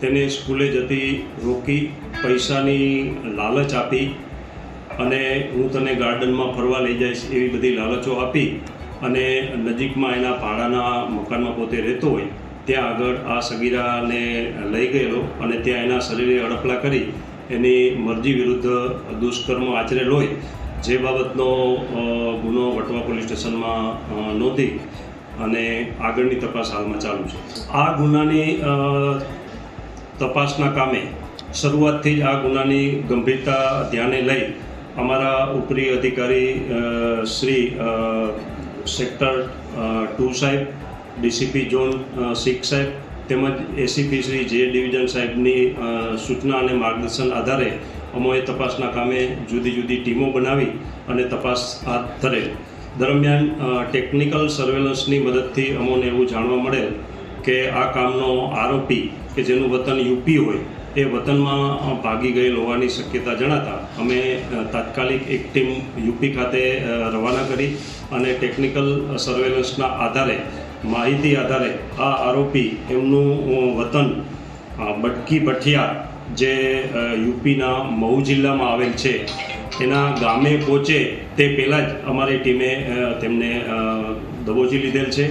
તેને સ્કૂલે જતી રોકી પૈસાની લાલચ આપી અને હું તને ગાર્ડનમાં ફરવા લઈ જઈશ એવી બધી લાલચો આપી અને નજીકમાં એના ભાડાના મકાનમાં પોતે રહેતો હોય ત્યાં આગળ આ સગીરાને લઈ ગયેલો અને ત્યાં એના શરીરે અડપલા કરી એની મરજી વિરુદ્ધ દુષ્કર્મ આચરેલ હોય જે બાબતનો ગુનો વટવા પોલીસ સ્ટેશનમાં નોંધી અને આગળની તપાસ હાલમાં ચાલુ છે. આ ગુનાની તપાસના કામે શરૂઆતથી જ આ ગુનાની ગંભીરતા ધ્યાને લઈ અમારા ઉપરી અધિકારી શ્રી સેક્ટર 2 સાહેબ, ડીસીપી ઝોન 6 સાહેબ તેમજ એસીપી શ્રી જે ડિવિઝન સાહેબની સૂચના અને માર્ગદર્શન આધારે અમોએ તપાસના કામે જુદી જુદી ટીમો બનાવી અને તપાસ હાથ ધરેલ. દરમિયાન ટેકનિકલ સર્વેલન્સની મદદથી અમોને એવું જાણવા મળેલ કે આ કામનો આરોપી કે જેનું વતન યુપી હોય એ વતનમાં ભાગી ગયેલ હોવાની શક્યતા જણાતા અમે તાત્કાલિક એક ટીમ યુપી ખાતે રવાના કરી અને ટેકનિકલ સર્વેલન્સના આધારે માહિતી આધારે આ આરોપી એમનું વતન બટકી ભઠિયા જે યુપીના મહુ જિલ્લામાં આવેલ છે એના ગામે પહોંચે તે પહેલાં જ અમારી ટીમે તેમને દબોચી લીધેલ છે.